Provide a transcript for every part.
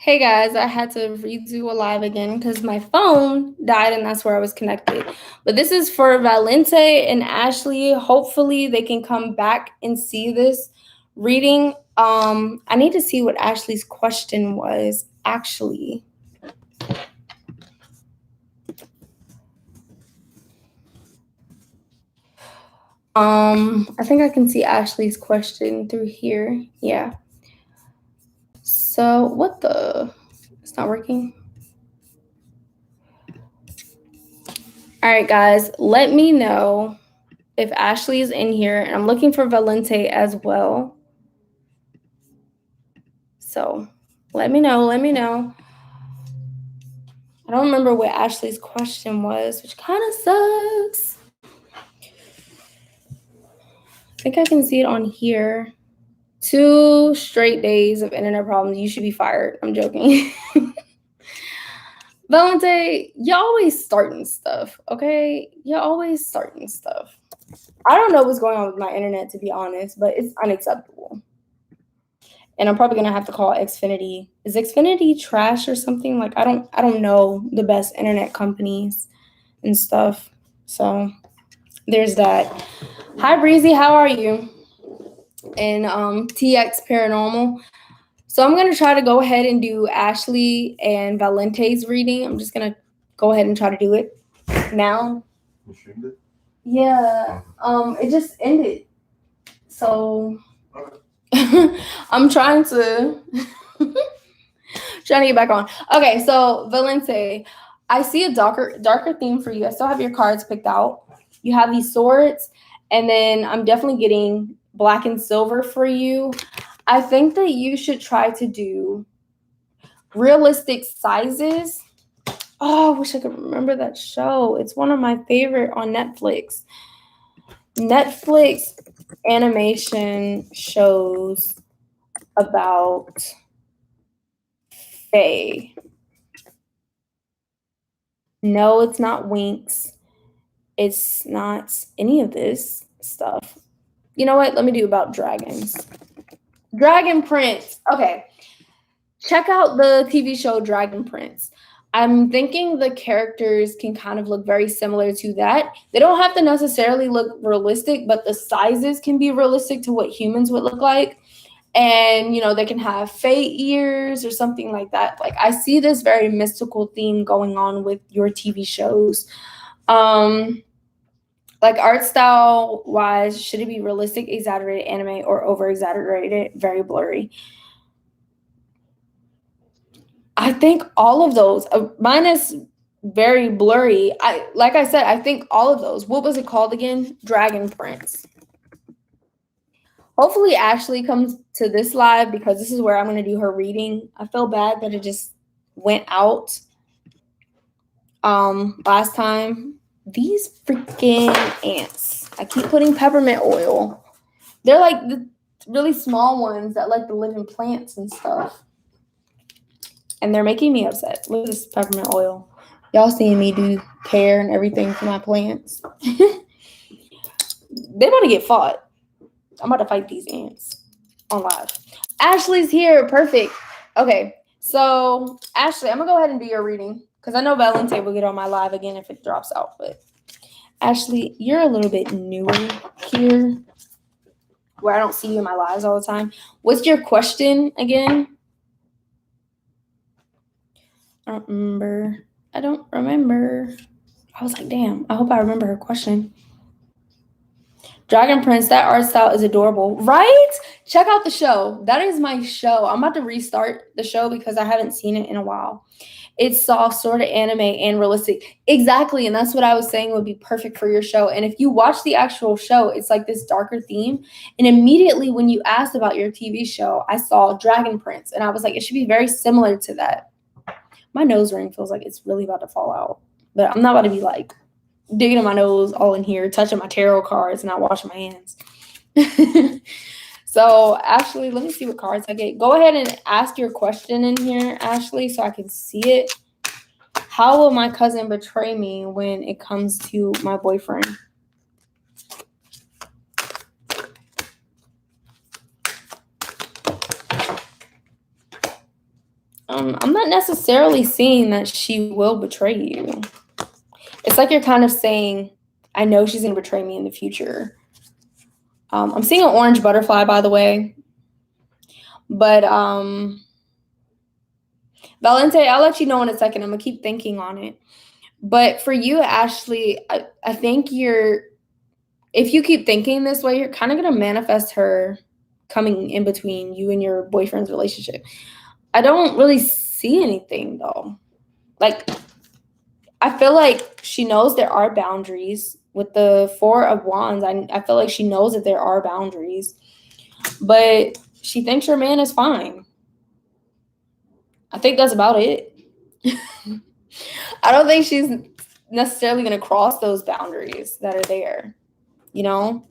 Hey guys, I had to redo a live again because my phone died and that's where I was connected. But this is for Valente and Ashley. Hopefully they can come back and see this reading. I need to see what Ashley's question was actually. I think I can see Ashley's question through here. Yeah. So what the? It's not working. All right, guys, let me know if Ashley is in here, and I'm looking for Valente as well. So let me know. I don't remember what Ashley's question was, which kind of sucks. I think I can see it on here. 2 straight days of internet problems. You should be fired. I'm joking. Valente, you're always starting stuff, okay? You're always starting stuff. I don't know what's going on with my internet, to be honest, but it's unacceptable. And I'm probably gonna have to call Xfinity. Is Xfinity trash or something? Like I don't know the best internet companies and stuff. So there's that. Hi Breezy, how are you? And TX Paranormal. So I'm gonna try to go ahead and do Ashley and Valente's reading. I'm just gonna go ahead and try to do it now. You streamed it? Yeah. It just ended. So I'm trying to get back on. Okay, so Valente, I see a darker theme for you. I still have your cards picked out. You have these swords, and then I'm definitely getting black and silver for you. I think that you should try to do realistic sizes. Oh, I wish I could remember that show. It's one of my favorite on Netflix. Netflix animation shows about fae. No, it's not Winx. It's not any of this stuff. You know what? Let me do about dragons. Dragon Prince. Okay. Check out the TV show Dragon Prince. I'm thinking the characters can kind of look very similar to that. They don't have to necessarily look realistic, but the sizes can be realistic to what humans would look like. And, you know, they can have fae ears or something like that. Like, I see this very mystical theme going on with your TV shows. Like art style wise, should it be realistic, exaggerated anime, or over exaggerated, very blurry? I think all of those. Mine is very blurry. Like I said, I think all of those. What was it called again? Dragon Prince. Hopefully Ashley comes to this live because this is where I'm going to do her reading. I feel bad that it just went out last time. These freaking ants. I keep putting peppermint oil. They're like the really small ones that like to live in plants and stuff. And they're making me upset. Look at this peppermint oil. Y'all seeing me do care and everything for my plants. They want to get fought. I'm about to fight these ants on live. Ashley's here. Perfect. Okay. So, Ashley, I'm going to go ahead and do your reading because I know Valente will get on my live again if it drops out. But, Ashley, you're a little bit newer here where I don't see you in my lives all the time. What's your question again? I don't remember. I was like, damn, I hope I remember her question. Dragon Prince, that art style is adorable, right? Check out the show. That is my show. I'm about to restart the show because I haven't seen it in a while. It's soft, sort of anime and realistic. Exactly, and that's what I was saying would be perfect for your show. And if you watch the actual show, it's like this darker theme. And immediately when you asked about your TV show, I saw Dragon Prince, and I was like, it should be very similar to that. My nose ring feels like it's really about to fall out, but I'm not about to be like digging in my nose all in here, touching my tarot cards, and not washing my hands. So, Ashley, let me see what cards I get. Go ahead and ask your question in here, Ashley, so I can see it. How will my cousin betray me when it comes to my boyfriend? I'm not necessarily seeing that she will betray you. It's like you're kind of saying, I know she's going to betray me in the future. I'm seeing an orange butterfly, by the way. But Valente, I'll let you know in a second. I'm going to keep thinking on it. But for you, Ashley, I think if you keep thinking this way, you're kind of going to manifest her coming in between you and your boyfriend's relationship. I don't really see anything, though. Like, I feel like she knows there are boundaries. With the Four of Wands, I feel like she knows that there are boundaries. But she thinks your man is fine. I think that's about it. I don't think she's necessarily going to cross those boundaries that are there, you know?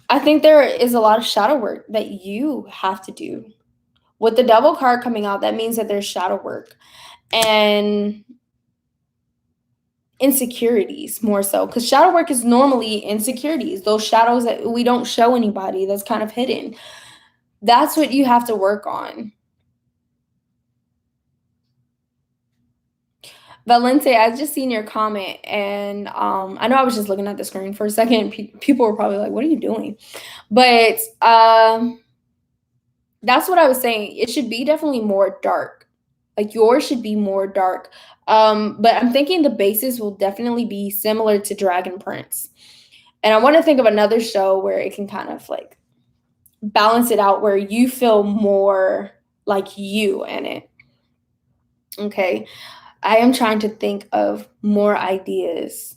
I think there is a lot of shadow work that you have to do. With the Devil card coming out, that means that there's shadow work and insecurities more so, because shadow work is normally insecurities, those shadows that we don't show anybody, that's kind of hidden. That's what you have to work on. Valente, I just seen your comment, and I know I was just looking at the screen for a second. People were probably like, what are you doing? But that's what I was saying. It should be definitely more dark. Like yours should be more dark. But I'm thinking the basis will definitely be similar to Dragon Prince. And I want to think of another show where it can kind of like balance it out, where you feel more like you in it. Okay. I am trying to think of more ideas.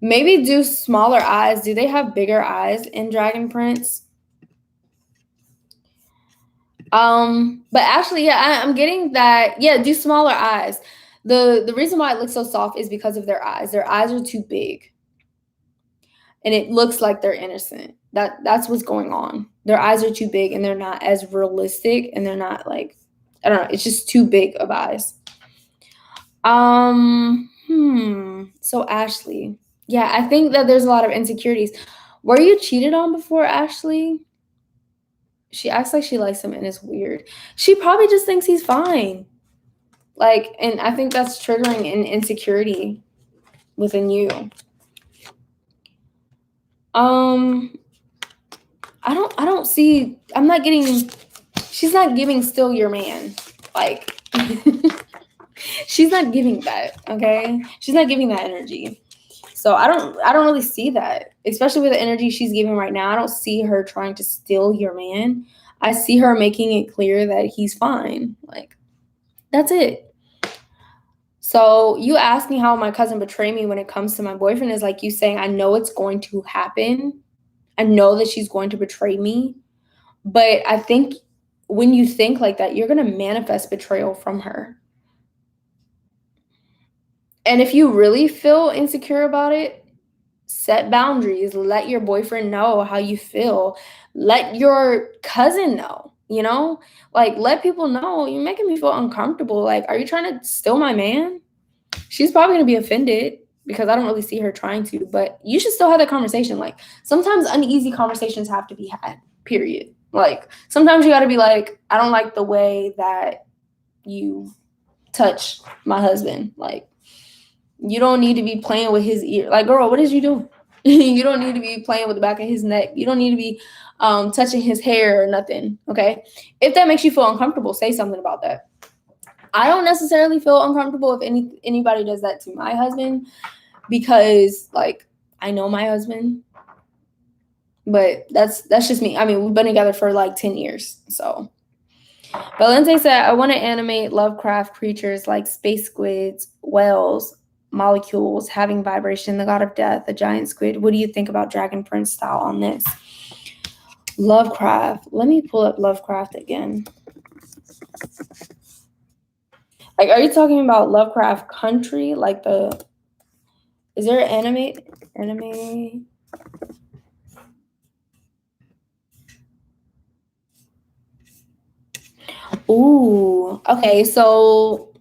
Maybe do smaller eyes. Do they have bigger eyes in Dragon Prince? But actually, yeah, I'm getting that. Yeah, do smaller eyes. The reason why it looks so soft is because of their eyes. Their eyes are too big. And it looks like they're innocent. That's what's going on. Their eyes are too big and they're not as realistic, and they're not like, I don't know, it's just too big of eyes. So Ashley, yeah, I think that there's a lot of insecurities. Were you cheated on before, Ashley? She acts like she likes him and it's weird. She probably just thinks he's fine. Like, and I think that's triggering an insecurity within you. I don't see, I'm not getting, she's not giving still your man. Like, she's not giving that, okay? She's not giving that energy. So I don't really see that, especially with the energy she's giving right now. I don't see her trying to steal your man. I see her making it clear that he's fine. Like, that's it. So you asking how my cousin betrayed me when it comes to my boyfriend is like you saying, I know it's going to happen. I know that she's going to betray me. But I think when you think like that, you're going to manifest betrayal from her. And if you really feel insecure about it, set boundaries. Let your boyfriend know how you feel. Let your cousin know, you know? Like, let people know, you're making me feel uncomfortable. Like, are you trying to steal my man? She's probably going to be offended because I don't really see her trying to, but you should still have that conversation. Like, sometimes uneasy conversations have to be had, period. Like, sometimes you got to be like, I don't like the way that you touch my husband. Like, you don't need to be playing with his ear. Like, girl, what is you doing? You don't need to be playing with the back of his neck. You don't need to be touching his hair or nothing, okay? If that makes you feel uncomfortable, say something about that. I don't necessarily feel uncomfortable if anybody does that to my husband because, like, I know my husband. But that's just me. I mean, we've been together for like 10 years, so. Valente said, I want to animate Lovecraft creatures like space squids, whales, molecules having vibration, the god of death, a giant squid. What do you think about Dragon Prince style on this? Lovecraft. Let me pull up Lovecraft again. Like, are you talking about Lovecraft Country? Like is there an anime? Ooh, okay, so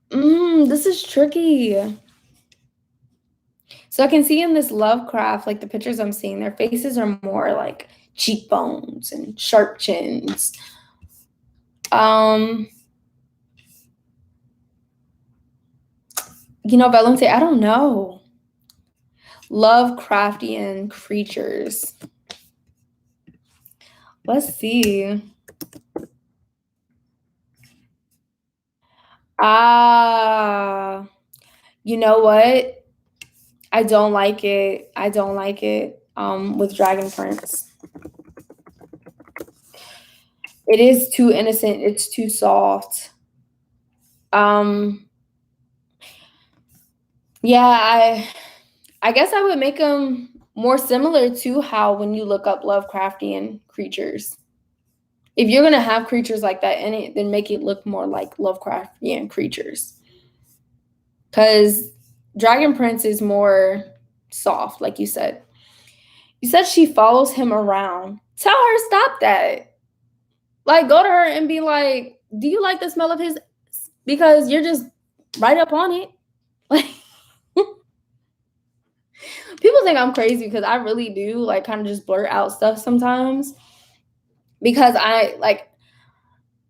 this is tricky. So I can see in this Lovecraft, like the pictures I'm seeing, their faces are more like cheekbones and sharp chins. Valente, I don't know. Lovecraftian creatures. Let's see. You know what? I don't like it. With Dragon Prince. It is too innocent. It's too soft. Yeah, I guess I would make them more similar to how when you look up Lovecraftian creatures. If you're going to have creatures like that in it, then make it look more like Lovecraftian creatures. Because Dragon Prince is more soft, like you said. You said she follows him around. Tell her stop that. Like, go to her and be like, do you like the smell of his? Because you're just right up on it. Like, people think I'm crazy because I really do, like, kind of just blurt out stuff sometimes. Because I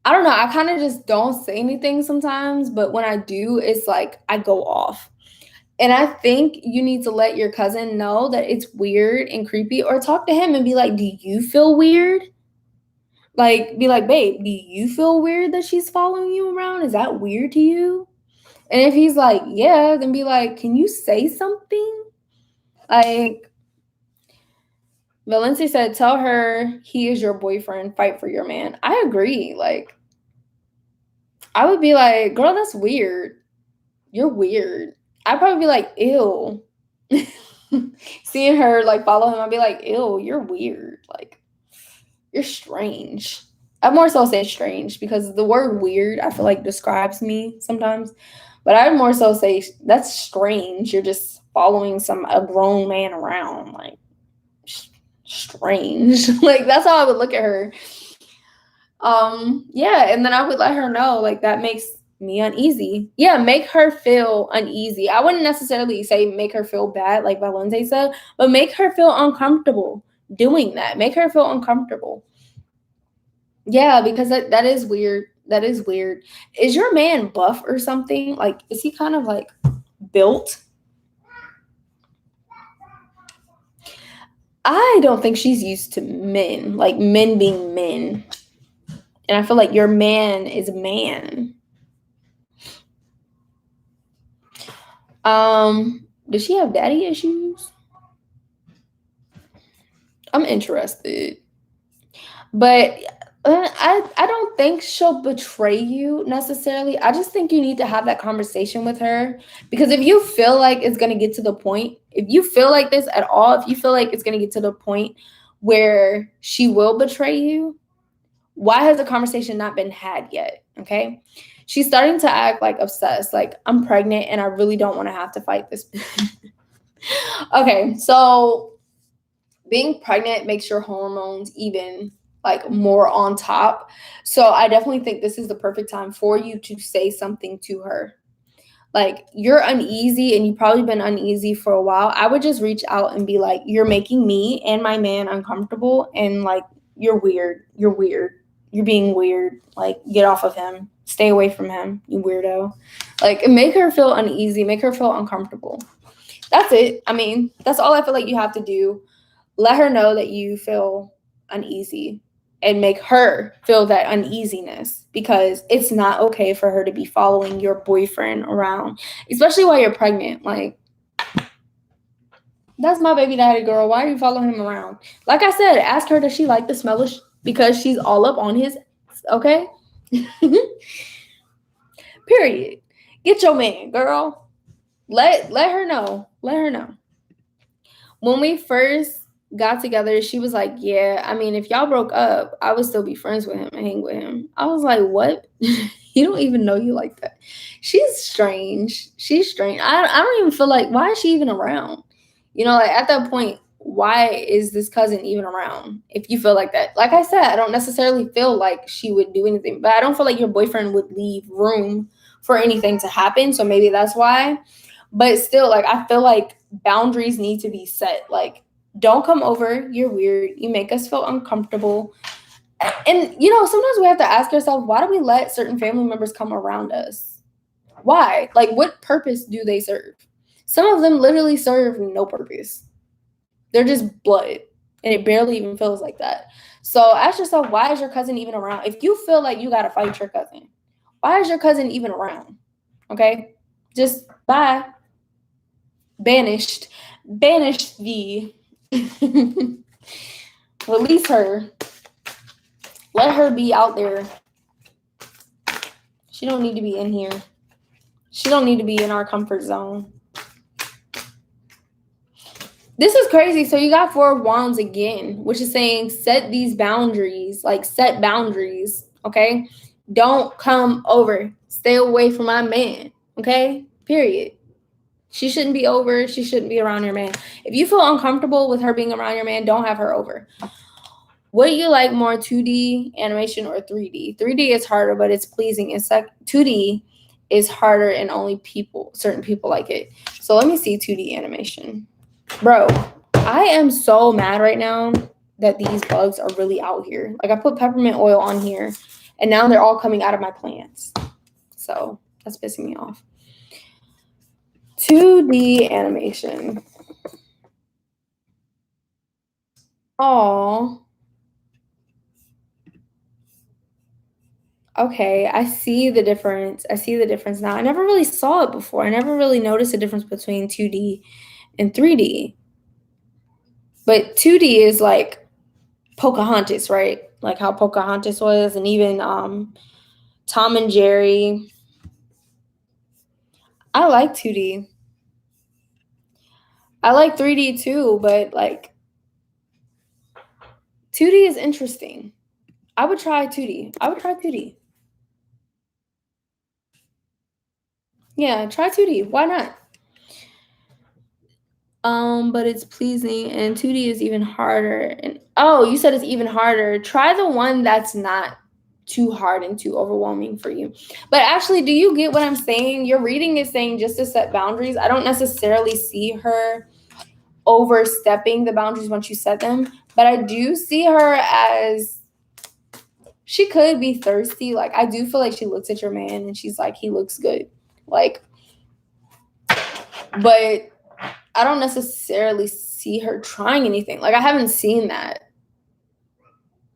don't know, I kind of just don't say anything sometimes, but when I do, it's like I go off. And I think you need to let your cousin know that it's weird and creepy, or talk to him and be like, do you feel weird? Like, be like, babe, do you feel weird that she's following you around? Is that weird to you? And if he's like, yeah, then be like, can you say something? Like, Valente said, tell her he is your boyfriend, fight for your man. I agree. Like, I would be like, girl, that's weird. You're weird. I'd probably be like, ew. Seeing her, like, follow him, I'd be like, ew, you're weird. Like, you're strange. I'd more so say strange because the word weird, I feel like, describes me sometimes. But I'd more so say that's strange. You're just following a grown man around. Like, strange. Like, that's how I would look at her. Yeah, and then I would let her know, like, that makes me uneasy. Yeah, make her feel uneasy. I wouldn't necessarily say make her feel bad, like Valente said, but make her feel uncomfortable doing that. Make her feel uncomfortable. Yeah, because that is weird. That is weird. Is your man buff or something? Like, is he kind of like built? I don't think she's used to men, like men being men. And I feel like your man is a man. Does she have daddy issues? I'm interested. But I don't think she'll betray you necessarily. I just think you need to have that conversation with her. Because if you feel like it's going to get to the point, if you feel like this at all, if you feel like it's going to get to the point where she will betray you, why has the conversation not been had yet? Okay. She's starting to act like obsessed. Like, I'm pregnant and I really don't want to have to fight this. Okay. So being pregnant makes your hormones even like more on top. So I definitely think this is the perfect time for you to say something to her. Like, you're uneasy and you've probably been uneasy for a while. I would just reach out and be like, you're making me and my man uncomfortable, and like, you're weird. You're weird. You're being weird. Like, get off of him. Stay away from him, you weirdo. Like, make her feel uneasy. Make her feel uncomfortable. That's it. I mean, that's all I feel like you have to do. Let her know that you feel uneasy and make her feel that uneasiness, because it's not okay for her to be following your boyfriend around, especially while you're pregnant. Like, that's my baby daddy, girl. Why are you following him around? Like I said, ask her, does she like the smell of because she's all up on his, okay? Period. Get your man, girl. Let her know. Let her know. When we first got together, she was like, yeah, I mean, if y'all broke up, I would still be friends with him and hang with him. I was like, what? You don't even know you like that. She's strange. She's strange. I don't even feel like, why is she even around? You know, like, at that point, why is this cousin even around if you feel like that? Like I said, I don't necessarily feel like she would do anything, but I don't feel like your boyfriend would leave room for anything to happen. So maybe that's why. But still, like, I feel like boundaries need to be set. Like, don't come over. You're weird. You make us feel uncomfortable. And, you know, sometimes we have to ask ourselves, why do we let certain family members come around us? Why? Like, what purpose do they serve? Some of them literally serve no purpose. They're just blood. And it barely even feels like that. So ask yourself, why is your cousin even around? If you feel like you got to fight your cousin, why is your cousin even around? Okay? Just bye. Banished. Banished thee. Release her. Let her be out there. She don't need to be in here. She don't need to be in our comfort zone. This is crazy. So you got 4 of Wands again, which is saying set these boundaries, like set boundaries, okay? Don't come over. Stay away from my man, okay? Period. She shouldn't be over. She shouldn't be around your man. If you feel uncomfortable with her being around your man, don't have her over. What do you like more, 2D animation or 3D? 3D is harder, but it's pleasing. It's like 2D is harder and only certain people like it. So let me see 2D animation. Bro, I am so mad right now that these bugs are really out here. Like, I put peppermint oil on here, and now they're all coming out of my plants. So that's pissing me off. 2D animation. Oh. Okay, I see the difference. I see the difference now. I never really saw it before. I never really noticed the difference between 2D and 3D. But 2D is like Pocahontas, right? Like how Pocahontas was, and even Tom and Jerry. I like 2D. I like 3D too, but like 2D is interesting. I would try 2D. I would try 2D. Yeah, try 2D. Why not? But it's pleasing, and 2D is even harder. And oh, you said it's even harder. Try the one that's not too hard and too overwhelming for you. But actually, do you get what I'm saying? Your reading is saying just to set boundaries. I don't necessarily see her overstepping the boundaries once you set them, but I do see her as she could be thirsty. Like, I do feel like she looks at your man and she's like, he looks good. Like, but I don't necessarily see her trying anything. Like, I haven't seen that.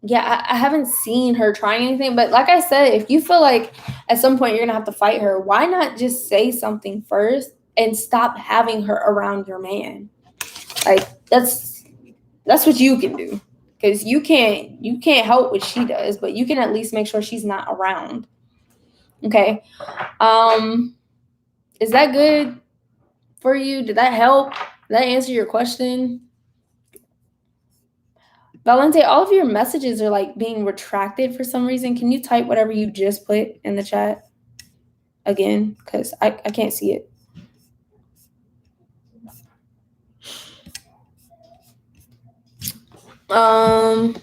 Yeah, I haven't seen her trying anything. But like I said, if you feel like at some point you're going to have to fight her, why not just say something first and stop having her around your man? Like, that's what you can do. Because you can't help what she does, but you can at least make sure she's not around. Okay. Is that good for you? Did that help? Did that answer your question? Valente, all of your messages are like being retracted for some reason. Can you type whatever you just put in the chat again? Because I can't see it. Oh,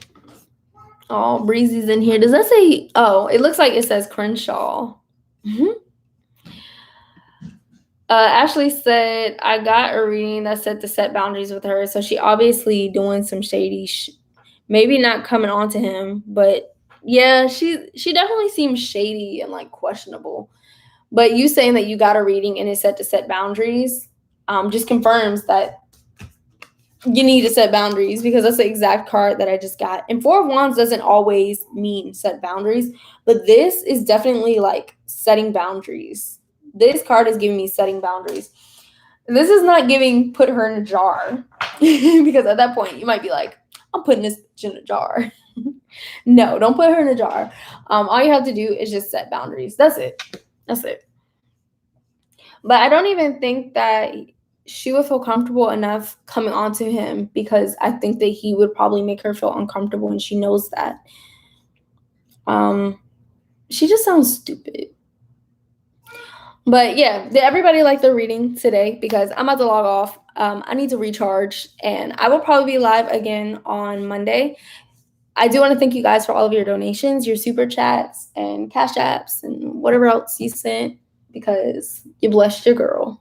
Breezy's in here. Does that say, oh, it looks like it says Crenshaw. Ashley said, I got a reading that said to set boundaries with her. So she obviously doing some shady maybe not coming on to him, but yeah, she definitely seems shady and like questionable. But you saying that you got a reading and it said to set boundaries just confirms that you need to set boundaries, because that's the exact card that I just got. And 4 of Wands doesn't always mean set boundaries, but this is definitely like setting boundaries. This card is giving me setting boundaries. This is not giving put her in a jar, because at that point you might be like, I'm putting this bitch in a jar. No, don't put her in a jar. All you have to do is just set boundaries. That's it. That's it. But I don't even think that she would feel comfortable enough coming on to him, because I think that he would probably make her feel uncomfortable, and she knows that. She just sounds stupid. But yeah, did everybody like the reading today? Because I'm about to log off. I need to recharge, and I will probably be live again on Monday. I do want to thank you guys for all of your donations, your super chats and cash apps and whatever else you sent, because you blessed your girl.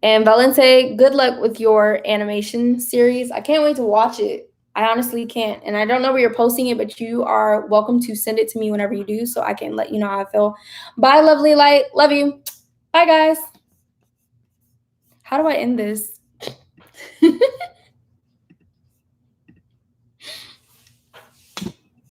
And Valente, good luck with your animation series. I can't wait to watch it. I honestly can't. And I don't know where you're posting it, but you are welcome to send it to me whenever you do so I can let you know how I feel. Bye, lovely light. Love you. Bye, guys. How do I end this?